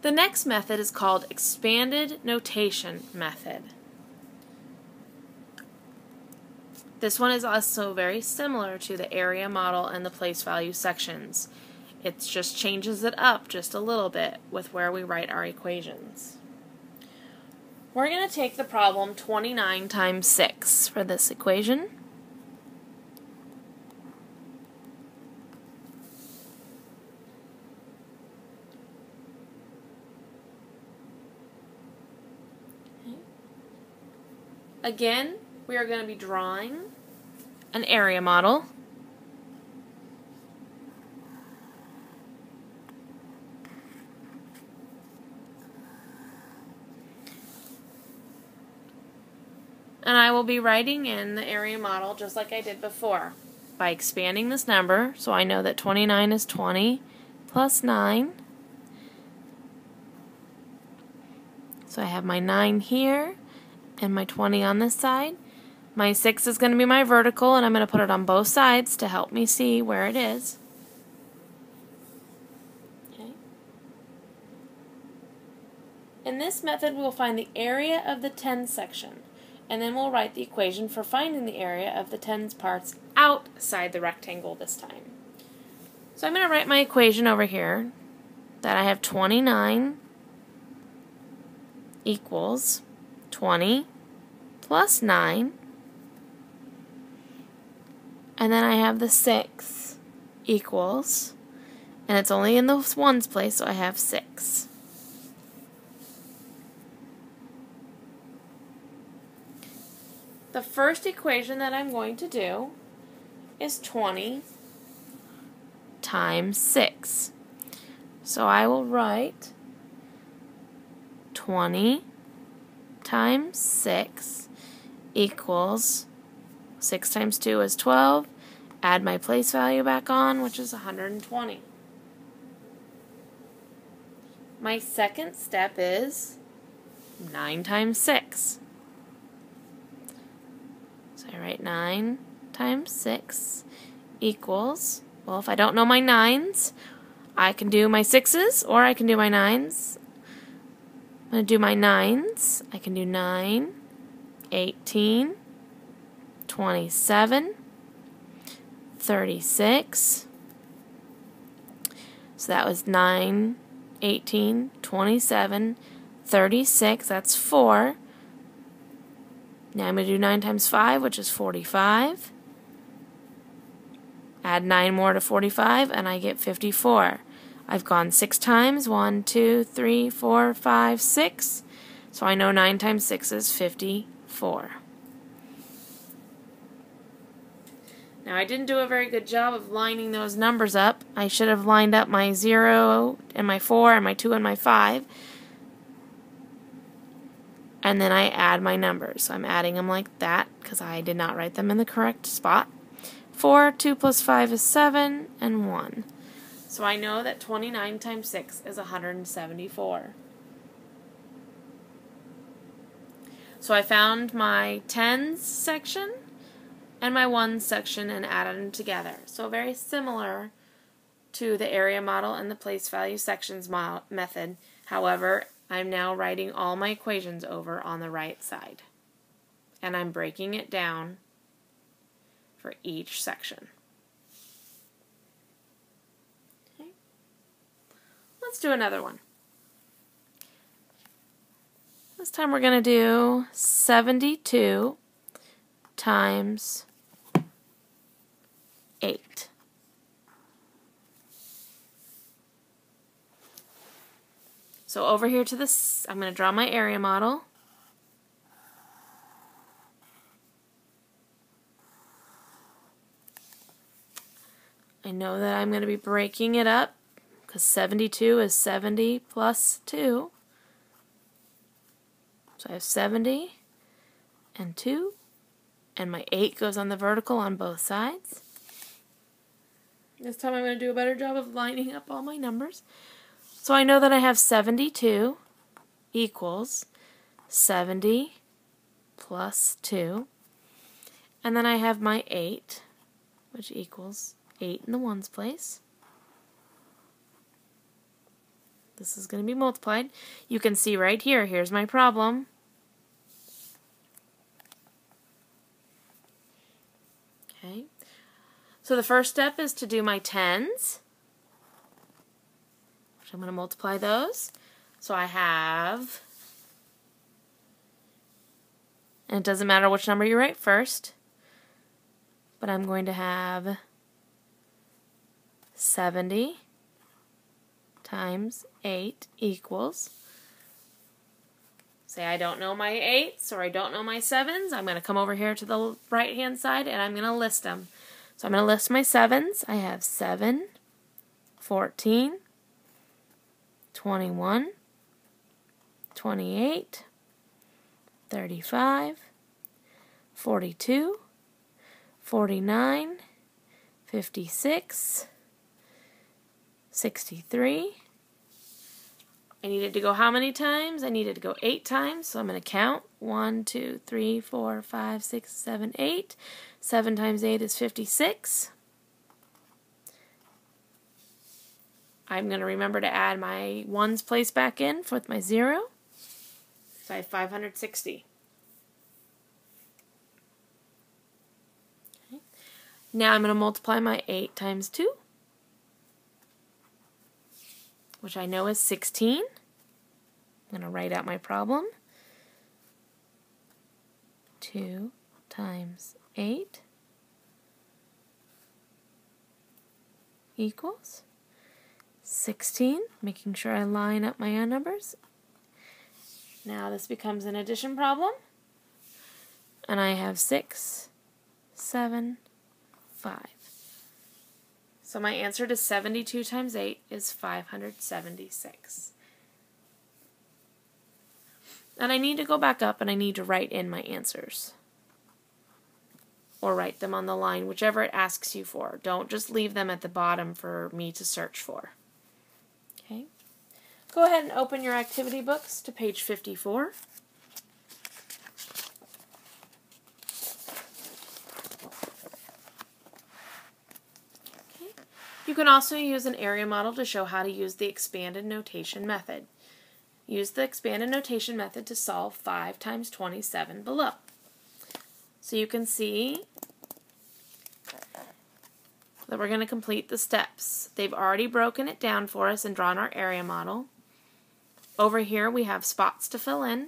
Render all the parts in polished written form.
The next method is called expanded notation method. This one is also very similar to the area model and the place value sections. It just changes it up just a little bit with where we write our equations. We're going to take the problem 29 times 6 for this equation. Again, we are going to be drawing an area model. And I will be writing in the area model just like I did before by expanding this number, so I know that 29 is 20 plus 9. So I have my 9 here and my 20 on this side. My 6 is going to be my vertical, and I'm going to put it on both sides to help me see where it is. Okay. In this method, we'll find the area of the tens section, and then we'll write the equation for finding the area of the tens parts outside the rectangle this time. So I'm going to write my equation over here that I have 29 equals 20 plus 9, and then I have the 6 equals, and it's only in the ones place, so I have 6. The first equation that I'm going to do is 20 times 6. So I will write 20 times 6 equals 6 times 2 is 12. Add my place value back on, which is 120. My second step is 9 times 6. So I write 9 times 6 equals, well, if I don't know my 9s, I can do my 6s or I can do my 9s. I'm going to do my 9s. I can do 9, 18, 27, 36. So that was 9, 18, 27, 36. That's 4. Now I'm going to do 9 times 5, which is 45. Add 9 more to 45, and I get 54. I've gone 6 times. 1, 2, 3, 4, 5, 6. So I know 9 times 6 is 54. Now I didn't do a very good job of lining those numbers up. I should have lined up my 0 and my 4 and my 2 and my 5. And then I add my numbers. So I'm adding them like that because I did not write them in the correct spot. 4, 2 plus 5 is 7, and 1. So I know that 29 times 6 is 174. So I found my tens section and my ones section and added them together. So very similar to the area model and the place value sections method. However, I'm now writing all my equations over on the right side. And I'm breaking it down for each section. Okay. Let's do another one. This time we're going to do 72 times 8. So over here to this, I'm going to draw my area model. I know that I'm going to be breaking it up because 72 is 70 plus 2. So I have 70 and 2, and my 8 goes on the vertical on both sides. This time I'm going to do a better job of lining up all my numbers. So I know that I have 72 equals 70 plus 2. And then I have my 8, which equals 8 in the ones place. This is going to be multiplied. You can see right here, here's my problem. Okay. So the first step is to do my tens, which I'm going to multiply those. So I have, and it doesn't matter which number you write first, but I'm going to have 70 times 8 equals, say I don't know my 8s or I don't know my 7s, I'm going to come over here to the right hand side and I'm going to list them. So I'm going to list my 7s. I have 7, 14, 21, 28, 35, 42, 49, 56, 63. I needed to go how many times? I needed to go 8 times, so I'm going to count. 1, 2, 3, 4, 5, 6, 7, 8. 7 times 8 is 56. I'm going to remember to add my ones place back in with my 0. So I have 560. Okay. Now I'm going to multiply my 8 times 2, which I know is 16. I'm going to write out my problem. 2 times 8 equals 16, making sure I line up my own numbers. Now this becomes an addition problem, and I have 6, 7, 5. So my answer to 72 times 8 is 576. And I need to go back up and I need to write in my answers. Or write them on the line, whichever it asks you for. Don't just leave them at the bottom for me to search for. Okay. Go ahead and open your activity books to page 54. You can also use an area model to show how to use the expanded notation method. Use the expanded notation method to solve 5 times 27 below. So you can see that we're going to complete the steps. They've already broken it down for us and drawn our area model. Over here we have spots to fill in.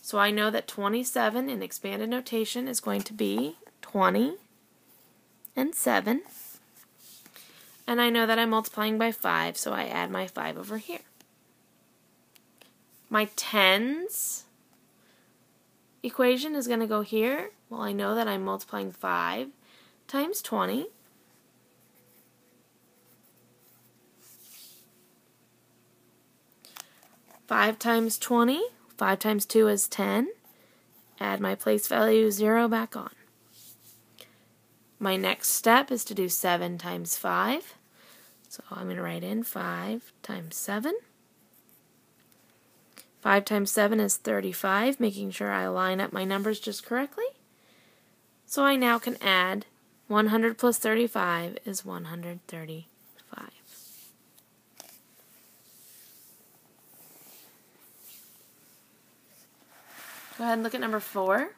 So I know that 27 in expanded notation is going to be 20 and 7. And I know that I'm multiplying by 5, so I add my 5 over here. My tens equation is going to go here. Well, I know that I'm multiplying 5 times 20. Five times 20, 5 times 2 is 10. Add my place value 0 back on. My next step is to do 7 times 5. So I'm going to write in 5 times 7. 5 times 7 is 35, making sure I line up my numbers just correctly. So I now can add 100 plus 35 is 135. Go ahead and look at number 4.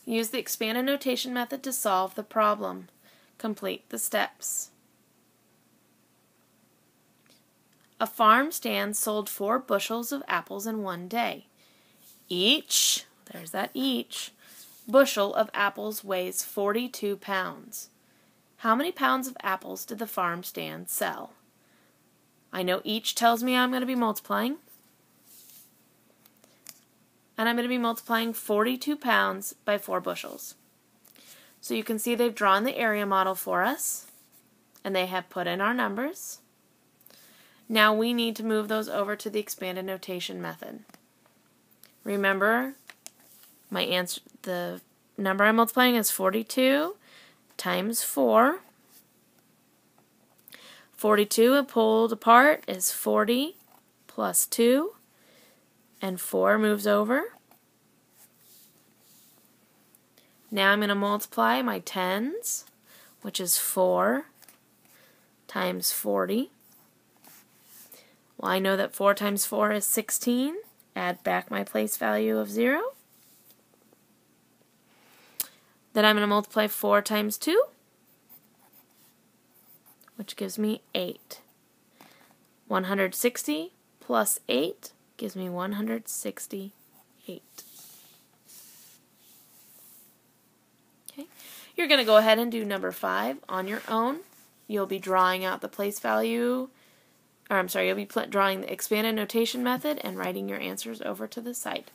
Use the expanded notation method to solve the problem. Complete the steps. A farm stand sold 4 bushels of apples in one day. Each, there's that each, bushel of apples weighs 42 pounds. How many pounds of apples did the farm stand sell? I know each tells me I'm going to be multiplying. And I'm going to be multiplying 42 pounds by 4 bushels. So you can see they've drawn the area model for us, and they have put in our numbers. Now we need to move those over to the expanded notation method. Remember, my answer, the number I'm multiplying is 42 times 4. 42 pulled apart is 40 plus 2, and 4 moves over. Now I'm going to multiply my tens, which is 4 times 40. Well, I know that 4 times 4 is 16. Add back my place value of 0. Then I'm going to multiply 4 times 2, which gives me 8. 160 plus 8 gives me 168. Okay. You're going to go ahead and do number 5 on your own. You'll be drawing out the place value, or I'm sorry, you'll be drawing the expanded notation method and writing your answers over to the side.